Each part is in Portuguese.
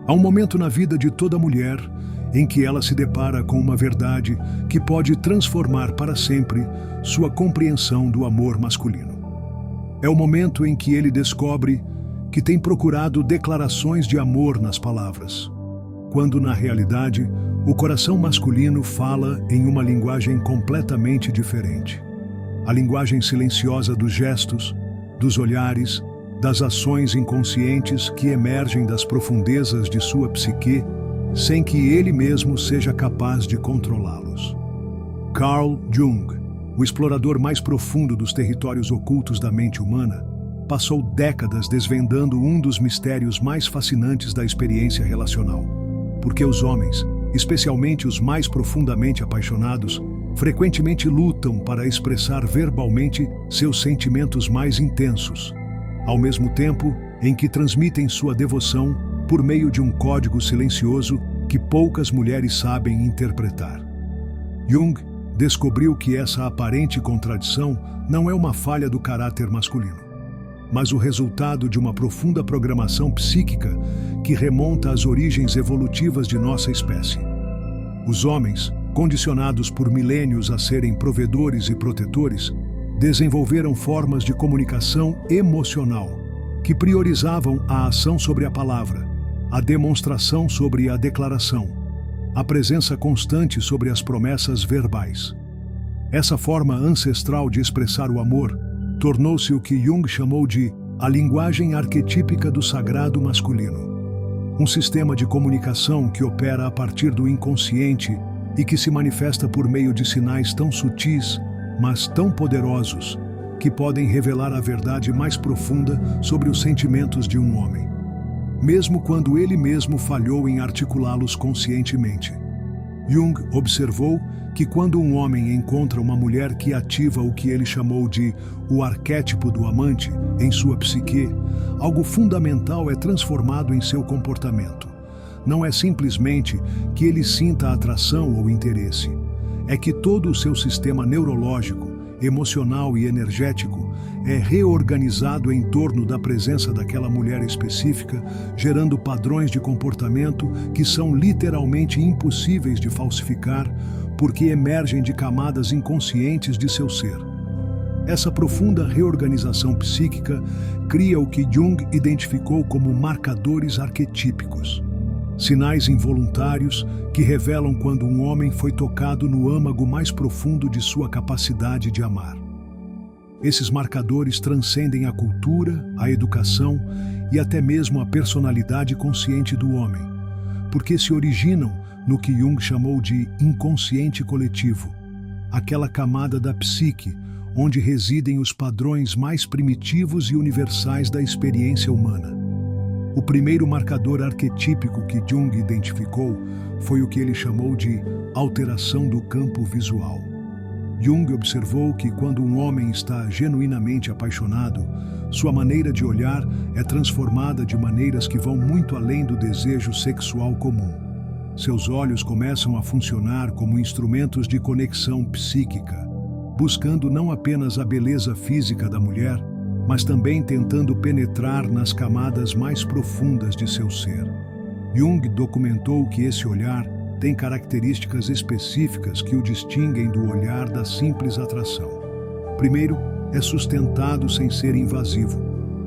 Há um momento na vida de toda mulher em que ela se depara com uma verdade que pode transformar para sempre sua compreensão do amor masculino. É o momento em que ele descobre que tem procurado declarações de amor nas palavras, quando na realidade o coração masculino fala em uma linguagem completamente diferente. A linguagem silenciosa dos gestos, dos olhares, das ações inconscientes que emergem das profundezas de sua psique, sem que ele mesmo seja capaz de controlá-los. Carl Jung, o explorador mais profundo dos territórios ocultos da mente humana, passou décadas desvendando um dos mistérios mais fascinantes da experiência relacional. Porque os homens, especialmente os mais profundamente apaixonados, frequentemente lutam para expressar verbalmente seus sentimentos mais intensos, ao mesmo tempo em que transmitem sua devoção por meio de um código silencioso que poucas mulheres sabem interpretar. Jung descobriu que essa aparente contradição não é uma falha do caráter masculino, mas o resultado de uma profunda programação psíquica que remonta às origens evolutivas de nossa espécie. Os homens, condicionados por milênios a serem provedores e protetores, desenvolveram formas de comunicação emocional que priorizavam a ação sobre a palavra, a demonstração sobre a declaração, a presença constante sobre as promessas verbais. Essa forma ancestral de expressar o amor tornou-se o que Jung chamou de a linguagem arquetípica do sagrado masculino. Um sistema de comunicação que opera a partir do inconsciente e que se manifesta por meio de sinais tão sutis, mas tão poderosos, que podem revelar a verdade mais profunda sobre os sentimentos de um homem, mesmo quando ele mesmo falhou em articulá-los conscientemente. Jung observou que quando um homem encontra uma mulher que ativa o que ele chamou de o arquétipo do amante em sua psique, algo fundamental é transformado em seu comportamento. Não é simplesmente que ele sinta atração ou interesse, é que todo o seu sistema neurológico, emocional e energético é reorganizado em torno da presença daquela mulher específica, gerando padrões de comportamento que são literalmente impossíveis de falsificar, porque emergem de camadas inconscientes de seu ser. Essa profunda reorganização psíquica cria o que Jung identificou como marcadores arquetípicos, sinais involuntários que revelam quando um homem foi tocado no âmago mais profundo de sua capacidade de amar. Esses marcadores transcendem a cultura, a educação e até mesmo a personalidade consciente do homem, porque se originam no que Jung chamou de inconsciente coletivo, aquela camada da psique onde residem os padrões mais primitivos e universais da experiência humana. O primeiro marcador arquetípico que Jung identificou foi o que ele chamou de alteração do campo visual. Jung observou que quando um homem está genuinamente apaixonado, sua maneira de olhar é transformada de maneiras que vão muito além do desejo sexual comum. Seus olhos começam a funcionar como instrumentos de conexão psíquica, buscando não apenas a beleza física da mulher, mas também tentando penetrar nas camadas mais profundas de seu ser. Jung documentou que esse olhar tem características específicas que o distinguem do olhar da simples atração. Primeiro, é sustentado sem ser invasivo.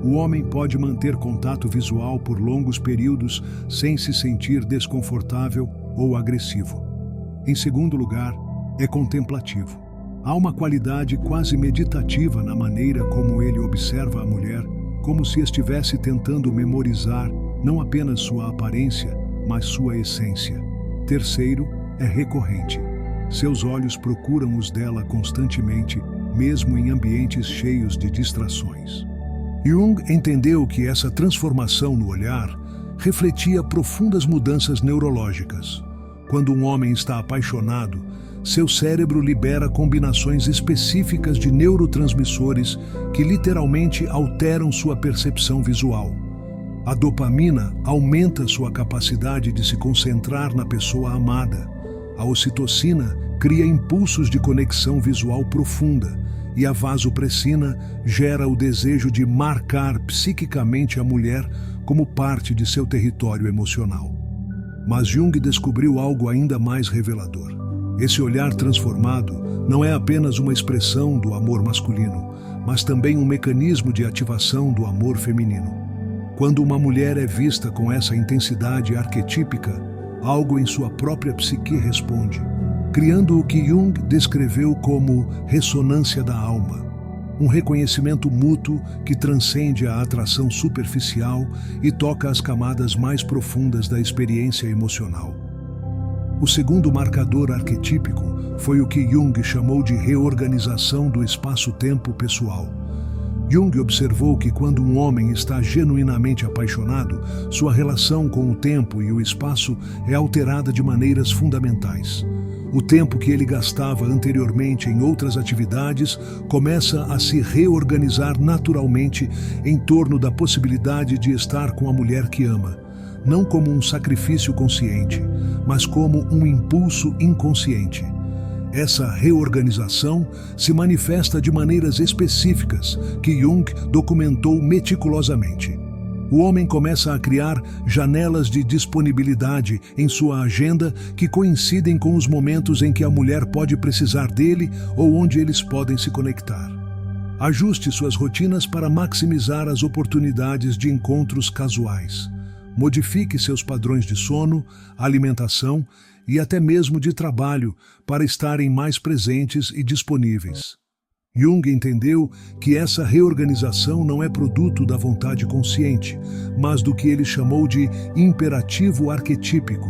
O homem pode manter contato visual por longos períodos sem se sentir desconfortável ou agressivo. Em segundo lugar, é contemplativo. Há uma qualidade quase meditativa na maneira como ele observa a mulher, como se estivesse tentando memorizar não apenas sua aparência, mas sua essência. Terceiro, é recorrente. Seus olhos procuram os dela constantemente, mesmo em ambientes cheios de distrações. Jung entendeu que essa transformação no olhar refletia profundas mudanças neurológicas. Quando um homem está apaixonado, seu cérebro libera combinações específicas de neurotransmissores que literalmente alteram sua percepção visual. A dopamina aumenta sua capacidade de se concentrar na pessoa amada. A ocitocina cria impulsos de conexão visual profunda e a vasopressina gera o desejo de marcar psiquicamente a mulher como parte de seu território emocional. Mas Jung descobriu algo ainda mais revelador. Esse olhar transformado não é apenas uma expressão do amor masculino, mas também um mecanismo de ativação do amor feminino. Quando uma mulher é vista com essa intensidade arquetípica, algo em sua própria psique responde, criando o que Jung descreveu como ressonância da alma, um reconhecimento mútuo que transcende a atração superficial e toca as camadas mais profundas da experiência emocional. O segundo marcador arquetípico foi o que Jung chamou de reorganização do espaço-tempo pessoal. Jung observou que quando um homem está genuinamente apaixonado, sua relação com o tempo e o espaço é alterada de maneiras fundamentais. O tempo que ele gastava anteriormente em outras atividades começa a se reorganizar naturalmente em torno da possibilidade de estar com a mulher que ama, não como um sacrifício consciente, mas como um impulso inconsciente. Essa reorganização se manifesta de maneiras específicas que Jung documentou meticulosamente. O homem começa a criar janelas de disponibilidade em sua agenda que coincidem com os momentos em que a mulher pode precisar dele ou onde eles podem se conectar. Ajuste suas rotinas para maximizar as oportunidades de encontros casuais. Modifique seus padrões de sono, alimentação e até mesmo de trabalho para estarem mais presentes e disponíveis. Jung entendeu que essa reorganização não é produto da vontade consciente, mas do que ele chamou de imperativo arquetípico,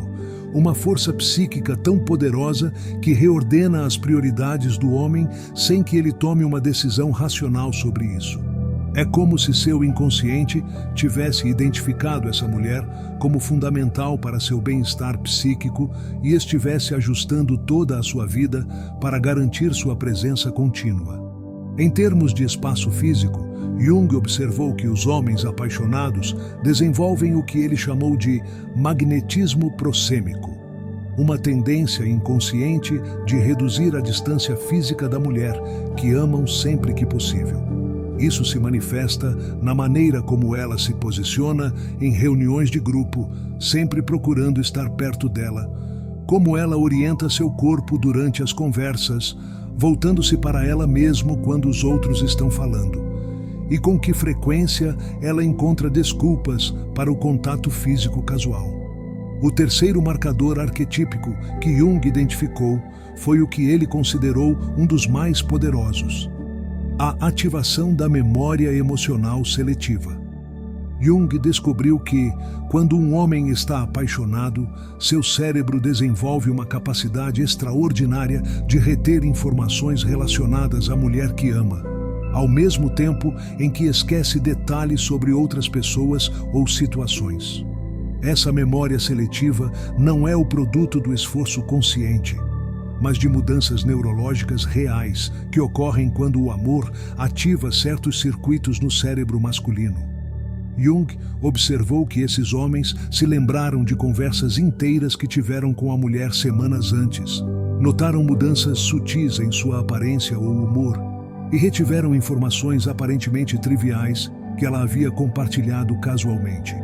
uma força psíquica tão poderosa que reordena as prioridades do homem sem que ele tome uma decisão racional sobre isso. É como se seu inconsciente tivesse identificado essa mulher como fundamental para seu bem-estar psíquico e estivesse ajustando toda a sua vida para garantir sua presença contínua. Em termos de espaço físico, Jung observou que os homens apaixonados desenvolvem o que ele chamou de magnetismo prosêmico, uma tendência inconsciente de reduzir a distância física da mulher que amam sempre que possível. Isso se manifesta na maneira como ela se posiciona em reuniões de grupo, sempre procurando estar perto dela, como ela orienta seu corpo durante as conversas, voltando-se para ela mesmo quando os outros estão falando, e com que frequência ela encontra desculpas para o contato físico casual. O terceiro marcador arquetípico que Jung identificou foi o que ele considerou um dos mais poderosos: a ativação da memória emocional seletiva. Jung descobriu que, quando um homem está apaixonado, seu cérebro desenvolve uma capacidade extraordinária de reter informações relacionadas à mulher que ama, ao mesmo tempo em que esquece detalhes sobre outras pessoas ou situações. Essa memória seletiva não é o produto do esforço consciente, mas de mudanças neurológicas reais que ocorrem quando o amor ativa certos circuitos no cérebro masculino. Jung observou que esses homens se lembraram de conversas inteiras que tiveram com a mulher semanas antes, notaram mudanças sutis em sua aparência ou humor e retiveram informações aparentemente triviais que ela havia compartilhado casualmente.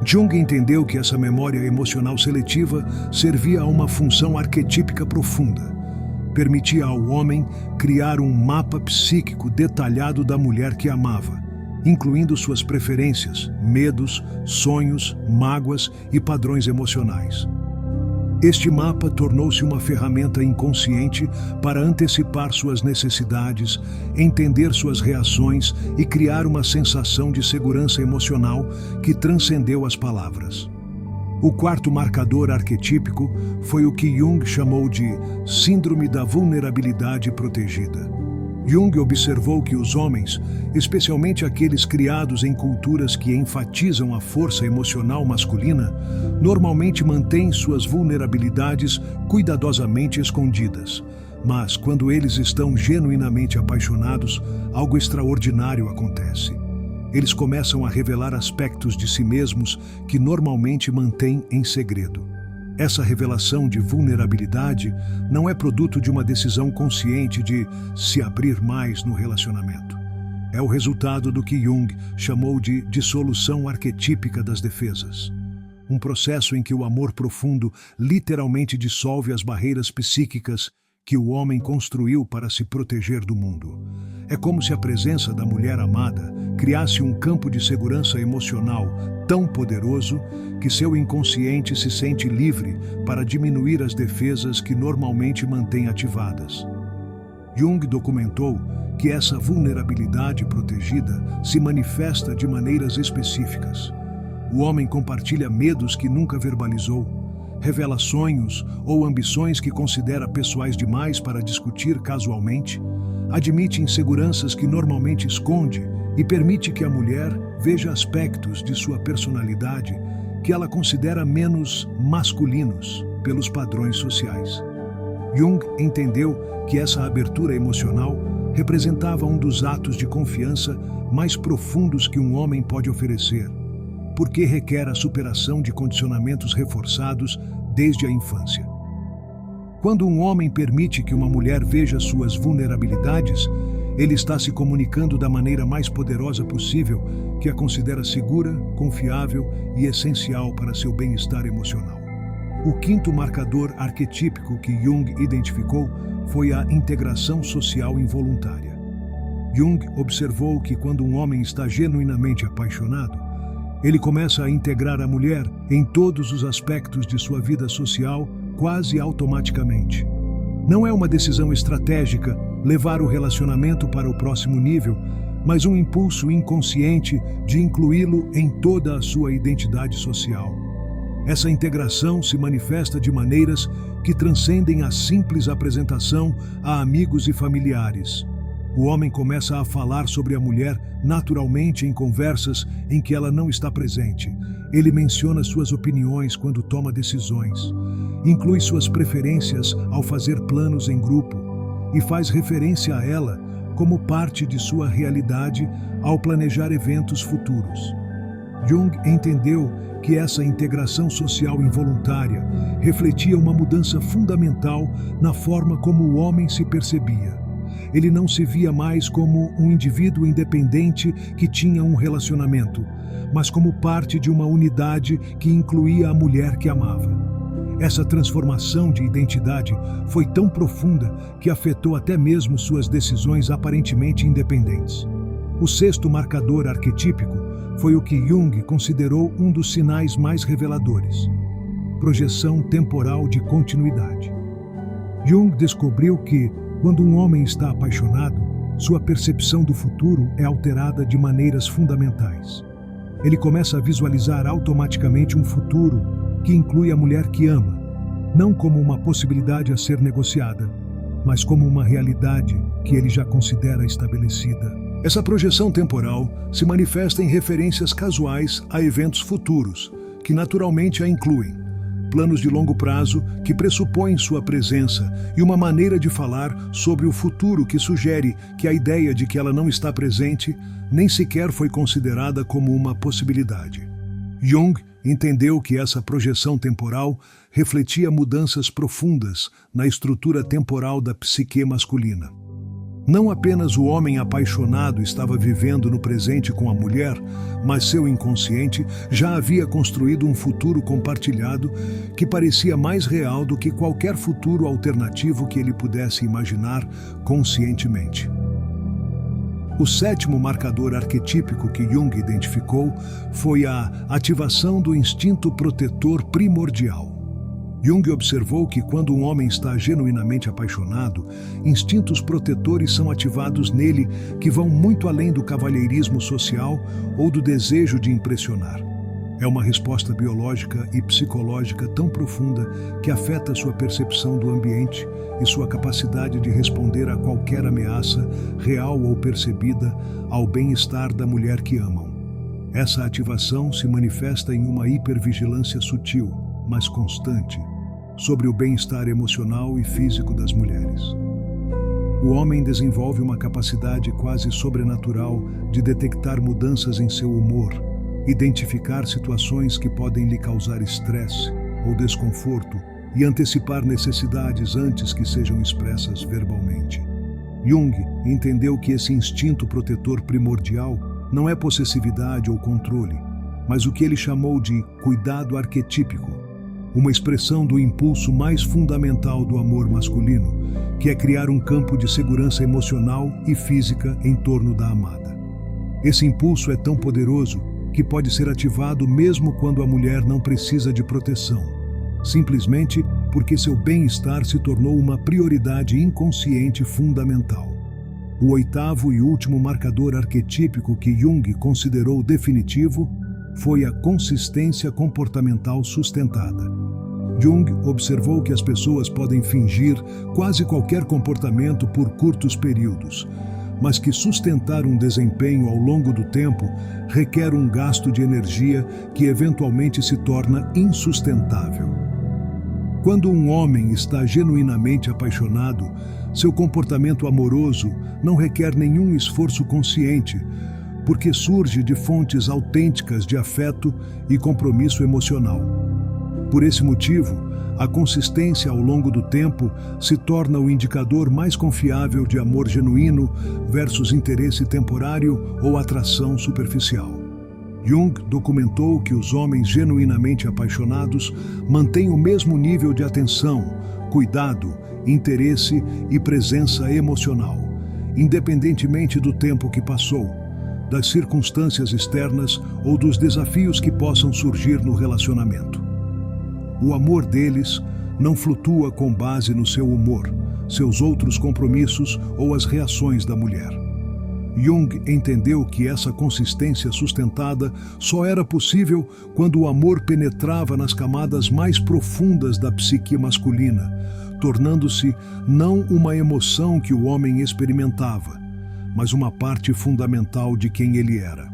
Jung entendeu que essa memória emocional seletiva servia a uma função arquetípica profunda. Permitia ao homem criar um mapa psíquico detalhado da mulher que amava, incluindo suas preferências, medos, sonhos, mágoas e padrões emocionais. Este mapa tornou-se uma ferramenta inconsciente para antecipar suas necessidades, entender suas reações e criar uma sensação de segurança emocional que transcendeu as palavras. O quarto marcador arquetípico foi o que Jung chamou de síndrome da vulnerabilidade protegida. Jung observou que os homens, especialmente aqueles criados em culturas que enfatizam a força emocional masculina, normalmente mantêm suas vulnerabilidades cuidadosamente escondidas. Mas, quando eles estão genuinamente apaixonados, algo extraordinário acontece. Eles começam a revelar aspectos de si mesmos que normalmente mantêm em segredo. Essa revelação de vulnerabilidade não é produto de uma decisão consciente de se abrir mais no relacionamento. é o resultado do que Jung chamou de dissolução arquetípica das defesas. Um processo em que o amor profundo literalmente dissolve as barreiras psíquicas que o homem construiu para se proteger do mundo. É como se a presença da mulher amada criasse um campo de segurança emocional tão poderoso que seu inconsciente se sente livre para diminuir as defesas que normalmente mantém ativadas. Jung documentou que essa vulnerabilidade protegida se manifesta de maneiras específicas. O homem compartilha medos que nunca verbalizou, revela sonhos ou ambições que considera pessoais demais para discutir casualmente, admite inseguranças que normalmente esconde e permite que a mulher veja aspectos de sua personalidade que ela considera menos masculinos pelos padrões sociais. Jung entendeu que essa abertura emocional representava um dos atos de confiança mais profundos que um homem pode oferecer, porque requer a superação de condicionamentos reforçados desde a infância. Quando um homem permite que uma mulher veja suas vulnerabilidades, ele está se comunicando da maneira mais poderosa possível, que a considera segura, confiável e essencial para seu bem-estar emocional. O quinto marcador arquetípico que Jung identificou foi a integração social involuntária. Jung observou que quando um homem está genuinamente apaixonado, ele começa a integrar a mulher em todos os aspectos de sua vida social quase automaticamente. Não é uma decisão estratégica levar o relacionamento para o próximo nível, mas um impulso inconsciente de incluí-lo em toda a sua identidade social. Essa integração se manifesta de maneiras que transcendem a simples apresentação a amigos e familiares. O homem começa a falar sobre a mulher naturalmente em conversas em que ela não está presente. Ele menciona suas opiniões quando toma decisões, inclui suas preferências ao fazer planos em grupo e faz referência a ela como parte de sua realidade ao planejar eventos futuros. Jung entendeu que essa integração social involuntária refletia uma mudança fundamental na forma como o homem se percebia. Ele não se via mais como um indivíduo independente que tinha um relacionamento, mas como parte de uma unidade que incluía a mulher que amava. Essa transformação de identidade foi tão profunda que afetou até mesmo suas decisões aparentemente independentes. O sexto marcador arquetípico foi o que Jung considerou um dos sinais mais reveladores: projeção temporal de continuidade. Jung descobriu que, quando um homem está apaixonado, sua percepção do futuro é alterada de maneiras fundamentais. Ele começa a visualizar automaticamente um futuro que inclui a mulher que ama, não como uma possibilidade a ser negociada, mas como uma realidade que ele já considera estabelecida. Essa projeção temporal se manifesta em referências casuais a eventos futuros, que naturalmente a incluem. Planos de longo prazo que pressupõem sua presença e uma maneira de falar sobre o futuro que sugere que a ideia de que ela não está presente nem sequer foi considerada como uma possibilidade. Jung entendeu que essa projeção temporal refletia mudanças profundas na estrutura temporal da psique masculina. Não apenas o homem apaixonado estava vivendo no presente com a mulher, mas seu inconsciente já havia construído um futuro compartilhado que parecia mais real do que qualquer futuro alternativo que ele pudesse imaginar conscientemente. O sétimo marcador arquetípico que Jung identificou foi a ativação do instinto protetor primordial. Jung observou que quando um homem está genuinamente apaixonado, instintos protetores são ativados nele que vão muito além do cavalheirismo social ou do desejo de impressionar. É uma resposta biológica e psicológica tão profunda que afeta sua percepção do ambiente e sua capacidade de responder a qualquer ameaça, real ou percebida, ao bem-estar da mulher que amam. Essa ativação se manifesta em uma hipervigilância sutil, mas constante, sobre o bem-estar emocional e físico das mulheres. O homem desenvolve uma capacidade quase sobrenatural de detectar mudanças em seu humor, identificar situações que podem lhe causar estresse ou desconforto e antecipar necessidades antes que sejam expressas verbalmente. Jung entendeu que esse instinto protetor primordial não é possessividade ou controle, mas o que ele chamou de cuidado arquetípico, uma expressão do impulso mais fundamental do amor masculino, que é criar um campo de segurança emocional e física em torno da amada. Esse impulso é tão poderoso que pode ser ativado mesmo quando a mulher não precisa de proteção, simplesmente porque seu bem-estar se tornou uma prioridade inconsciente fundamental. O oitavo e último marcador arquetípico que Jung considerou definitivo foi a consistência comportamental sustentada. Jung observou que as pessoas podem fingir quase qualquer comportamento por curtos períodos, mas que sustentar um desempenho ao longo do tempo requer um gasto de energia que eventualmente se torna insustentável. Quando um homem está genuinamente apaixonado, seu comportamento amoroso não requer nenhum esforço consciente, porque surge de fontes autênticas de afeto e compromisso emocional. Por esse motivo, a consistência ao longo do tempo se torna o indicador mais confiável de amor genuíno versus interesse temporário ou atração superficial. Jung documentou que os homens genuinamente apaixonados mantêm o mesmo nível de atenção, cuidado, interesse e presença emocional, independentemente do tempo que passou, das circunstâncias externas ou dos desafios que possam surgir no relacionamento. O amor deles não flutua com base no seu humor, seus outros compromissos ou as reações da mulher. Jung entendeu que essa consistência sustentada só era possível quando o amor penetrava nas camadas mais profundas da psique masculina, tornando-se não uma emoção que o homem experimentava, mas uma parte fundamental de quem ele era.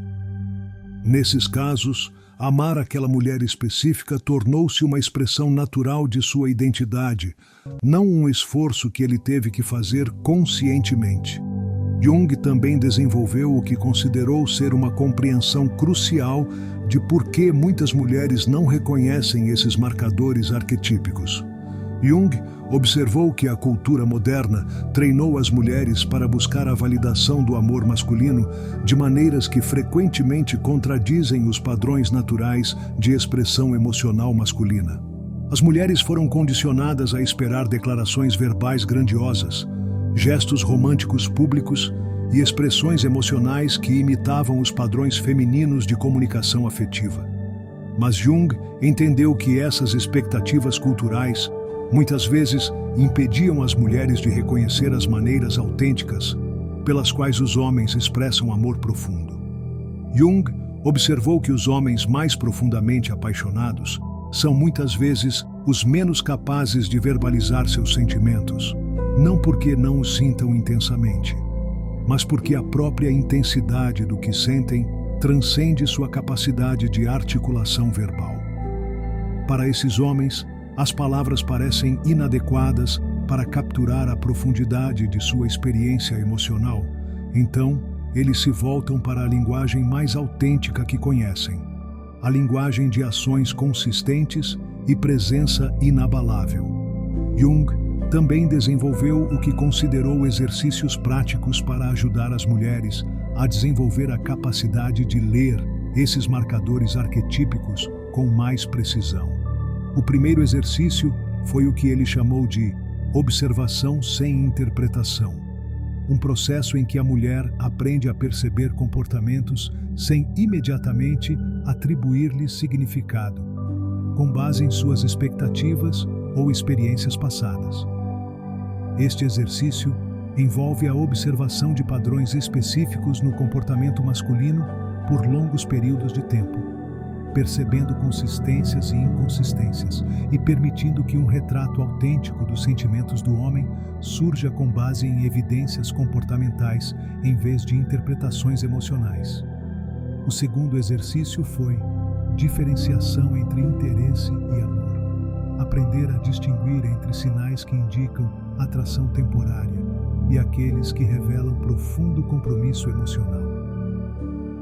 Nesses casos, amar aquela mulher específica tornou-se uma expressão natural de sua identidade, não um esforço que ele teve que fazer conscientemente. Jung também desenvolveu o que considerou ser uma compreensão crucial de por que muitas mulheres não reconhecem esses marcadores arquetípicos. Jung observou que a cultura moderna treinou as mulheres para buscar a validação do amor masculino de maneiras que frequentemente contradizem os padrões naturais de expressão emocional masculina. As mulheres foram condicionadas a esperar declarações verbais grandiosas, gestos românticos públicos e expressões emocionais que imitavam os padrões femininos de comunicação afetiva. Mas Jung entendeu que essas expectativas culturais muitas vezes impediam as mulheres de reconhecer as maneiras autênticas pelas quais os homens expressam amor profundo. Jung observou que os homens mais profundamente apaixonados são muitas vezes os menos capazes de verbalizar seus sentimentos, não porque não os sintam intensamente, mas porque a própria intensidade do que sentem transcende sua capacidade de articulação verbal. Para esses homens, as palavras parecem inadequadas para capturar a profundidade de sua experiência emocional, então eles se voltam para a linguagem mais autêntica que conhecem, a linguagem de ações consistentes e presença inabalável. Jung também desenvolveu o que considerou exercícios práticos para ajudar as mulheres a desenvolver a capacidade de ler esses marcadores arquetípicos com mais precisão. O primeiro exercício foi o que ele chamou de observação sem interpretação, um processo em que a mulher aprende a perceber comportamentos sem imediatamente atribuir-lhes significado, com base em suas expectativas ou experiências passadas. Este exercício envolve a observação de padrões específicos no comportamento masculino por longos períodos de tempo, percebendo consistências e inconsistências e permitindo que um retrato autêntico dos sentimentos do homem surja com base em evidências comportamentais em vez de interpretações emocionais. O segundo exercício foi diferenciação entre interesse e amor. Aprender a distinguir entre sinais que indicam atração temporária e aqueles que revelam profundo compromisso emocional.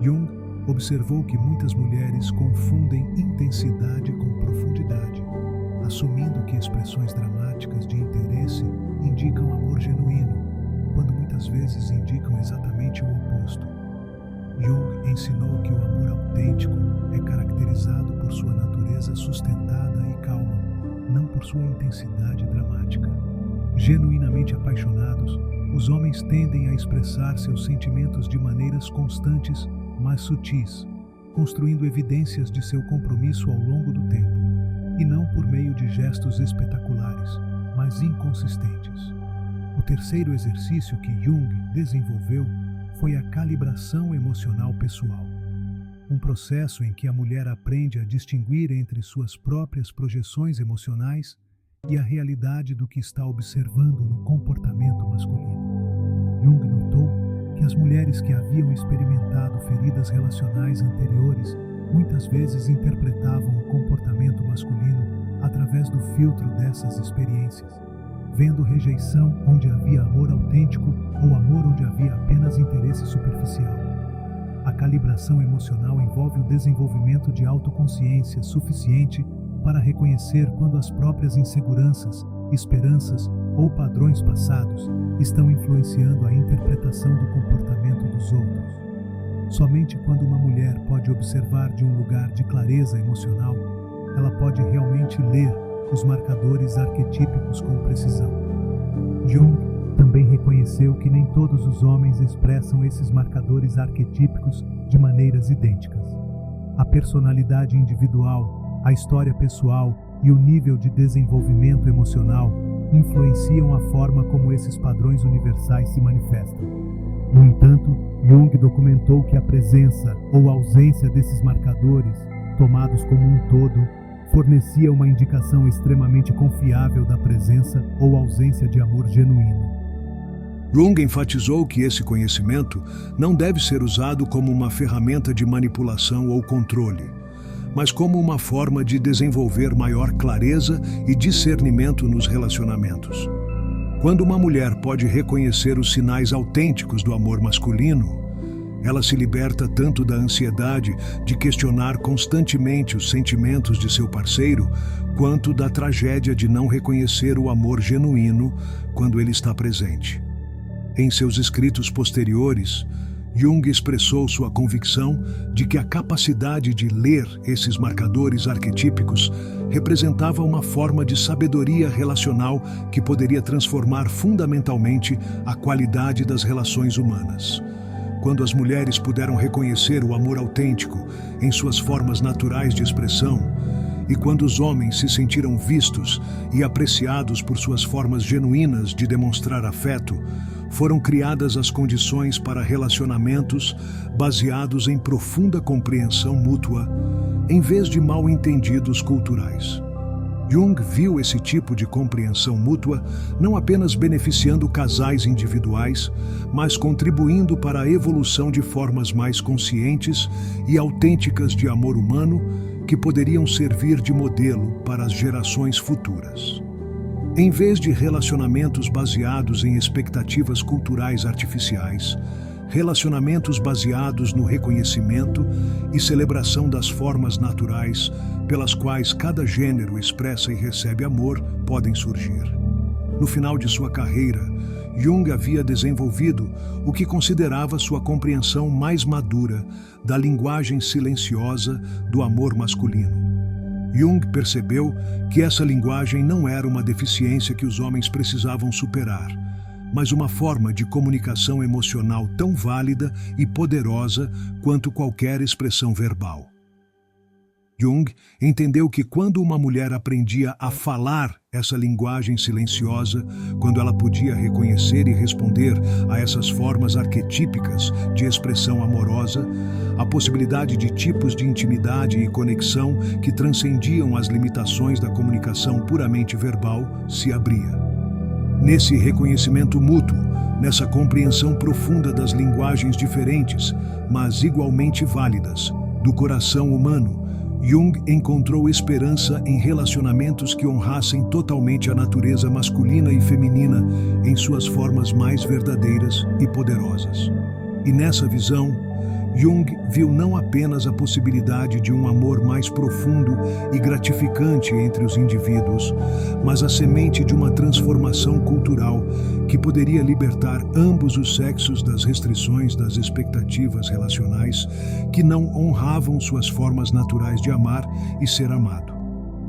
Jung observou que muitas mulheres confundem intensidade com profundidade, assumindo que expressões dramáticas de interesse indicam amor genuíno, quando muitas vezes indicam exatamente o oposto. Jung ensinou que o amor autêntico é caracterizado por sua natureza sustentada e calma, não por sua intensidade dramática. Genuinamente apaixonados, os homens tendem a expressar seus sentimentos de maneiras constantes, mas sutis, construindo evidências de seu compromisso ao longo do tempo, e não por meio de gestos espetaculares, mas inconsistentes. O terceiro exercício que Jung desenvolveu foi a calibração emocional pessoal, um processo em que a mulher aprende a distinguir entre suas próprias projeções emocionais e a realidade do que está observando no comportamento masculino. Jung notou que as mulheres que haviam experimentado feridas relacionais anteriores muitas vezes interpretavam o comportamento masculino através do filtro dessas experiências, vendo rejeição onde havia amor autêntico ou amor onde havia apenas interesse superficial. A calibração emocional envolve o desenvolvimento de autoconsciência suficiente para reconhecer quando as próprias inseguranças, esperanças ou padrões passados estão influenciando a interpretação do comportamento dos outros. Somente quando uma mulher pode observar de um lugar de clareza emocional, ela pode realmente ler os marcadores arquetípicos com precisão. Jung também reconheceu que nem todos os homens expressam esses marcadores arquetípicos de maneiras idênticas. A personalidade individual, a história pessoal e o nível de desenvolvimento emocional influenciam a forma como esses padrões universais se manifestam. No entanto, Jung documentou que a presença ou ausência desses marcadores, tomados como um todo, fornecia uma indicação extremamente confiável da presença ou ausência de amor genuíno. Jung enfatizou que esse conhecimento não deve ser usado como uma ferramenta de manipulação ou controle, mas como uma forma de desenvolver maior clareza e discernimento nos relacionamentos. Quando uma mulher pode reconhecer os sinais autênticos do amor masculino, ela se liberta tanto da ansiedade de questionar constantemente os sentimentos de seu parceiro, quanto da tragédia de não reconhecer o amor genuíno quando ele está presente. Em seus escritos posteriores, Jung expressou sua convicção de que a capacidade de ler esses marcadores arquetípicos representava uma forma de sabedoria relacional que poderia transformar fundamentalmente a qualidade das relações humanas. Quando as mulheres puderam reconhecer o amor autêntico em suas formas naturais de expressão, e quando os homens se sentiram vistos e apreciados por suas formas genuínas de demonstrar afeto, foram criadas as condições para relacionamentos baseados em profunda compreensão mútua, em vez de mal-entendidos culturais. Jung viu esse tipo de compreensão mútua não apenas beneficiando casais individuais, mas contribuindo para a evolução de formas mais conscientes e autênticas de amor humano que poderiam servir de modelo para as gerações futuras. Em vez de relacionamentos baseados em expectativas culturais artificiais, relacionamentos baseados no reconhecimento e celebração das formas naturais pelas quais cada gênero expressa e recebe amor podem surgir. No final de sua carreira, Jung havia desenvolvido o que considerava sua compreensão mais madura da linguagem silenciosa do amor masculino. Jung percebeu que essa linguagem não era uma deficiência que os homens precisavam superar, mas uma forma de comunicação emocional tão válida e poderosa quanto qualquer expressão verbal. Jung entendeu que quando uma mulher aprendia a falar essa linguagem silenciosa, quando ela podia reconhecer e responder a essas formas arquetípicas de expressão amorosa, a possibilidade de tipos de intimidade e conexão que transcendiam as limitações da comunicação puramente verbal se abria. Nesse reconhecimento mútuo, nessa compreensão profunda das linguagens diferentes, mas igualmente válidas, do coração humano, Jung encontrou esperança em relacionamentos que honrassem totalmente a natureza masculina e feminina em suas formas mais verdadeiras e poderosas. E nessa visão, Jung viu não apenas a possibilidade de um amor mais profundo e gratificante entre os indivíduos, mas a semente de uma transformação cultural que poderia libertar ambos os sexos das restrições das expectativas relacionais que não honravam suas formas naturais de amar e ser amado.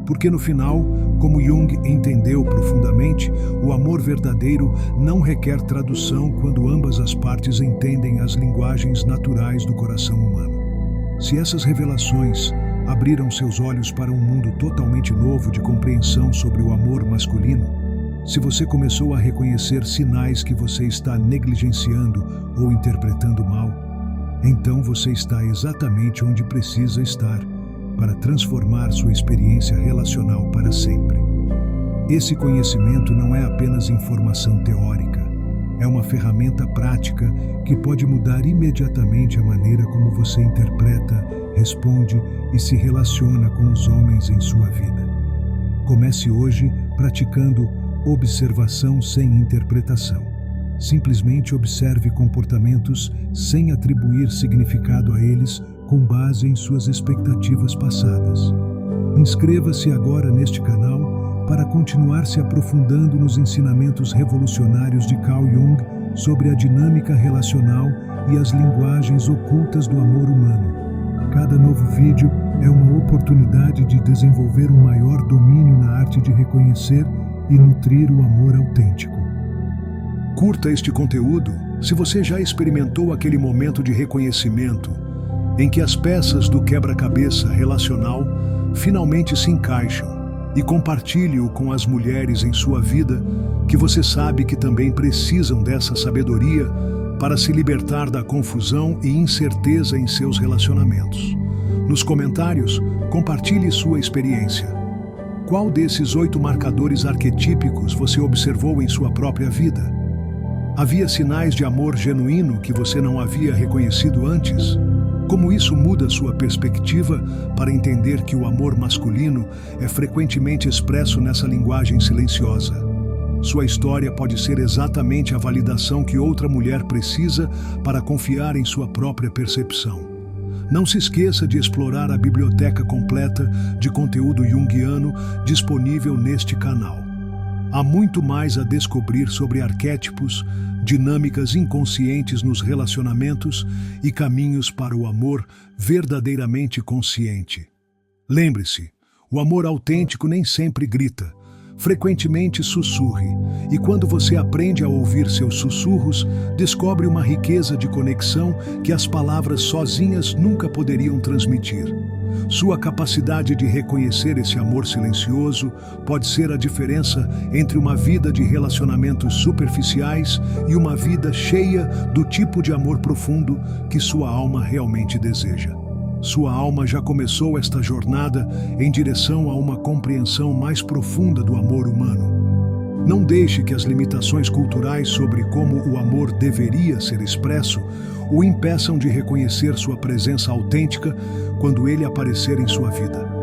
Porque no final, como Jung entendeu profundamente, o amor verdadeiro não requer tradução quando ambas as partes entendem as linguagens naturais do coração humano. Se essas revelações abriram seus olhos para um mundo totalmente novo de compreensão sobre o amor masculino, se você começou a reconhecer sinais que você está negligenciando ou interpretando mal, então você está exatamente onde precisa estar para transformar sua experiência relacional para sempre. Esse conhecimento não é apenas informação teórica, é uma ferramenta prática que pode mudar imediatamente a maneira como você interpreta, responde e se relaciona com os homens em sua vida. Comece hoje praticando observação sem interpretação. Simplesmente observe comportamentos sem atribuir significado a eles com base em suas expectativas passadas. Inscreva-se agora neste canal para continuar se aprofundando nos ensinamentos revolucionários de Carl Jung sobre a dinâmica relacional e as linguagens ocultas do amor humano. Cada novo vídeo é uma oportunidade de desenvolver um maior domínio na arte de reconhecer e nutrir o amor autêntico. Curta este conteúdo se você já experimentou aquele momento de reconhecimento em que as peças do quebra-cabeça relacional finalmente se encaixam, e compartilhe-o com as mulheres em sua vida que você sabe que também precisam dessa sabedoria para se libertar da confusão e incerteza em seus relacionamentos. Nos comentários, compartilhe sua experiência. Qual desses 8 marcadores arquetípicos você observou em sua própria vida? Havia sinais de amor genuíno que você não havia reconhecido antes? Como isso muda sua perspectiva para entender que o amor masculino é frequentemente expresso nessa linguagem silenciosa? Sua história pode ser exatamente a validação que outra mulher precisa para confiar em sua própria percepção. Não se esqueça de explorar a biblioteca completa de conteúdo junguiano disponível neste canal. Há muito mais a descobrir sobre arquétipos, dinâmicas inconscientes nos relacionamentos e caminhos para o amor verdadeiramente consciente. Lembre-se, o amor autêntico nem sempre grita, frequentemente sussurre, e quando você aprende a ouvir seus sussurros, descobre uma riqueza de conexão que as palavras sozinhas nunca poderiam transmitir. Sua capacidade de reconhecer esse amor silencioso pode ser a diferença entre uma vida de relacionamentos superficiais e uma vida cheia do tipo de amor profundo que sua alma realmente deseja. Sua alma já começou esta jornada em direção a uma compreensão mais profunda do amor humano. Não deixe que as limitações culturais sobre como o amor deveria ser expresso o impeçam de reconhecer sua presença autêntica quando ele aparecer em sua vida.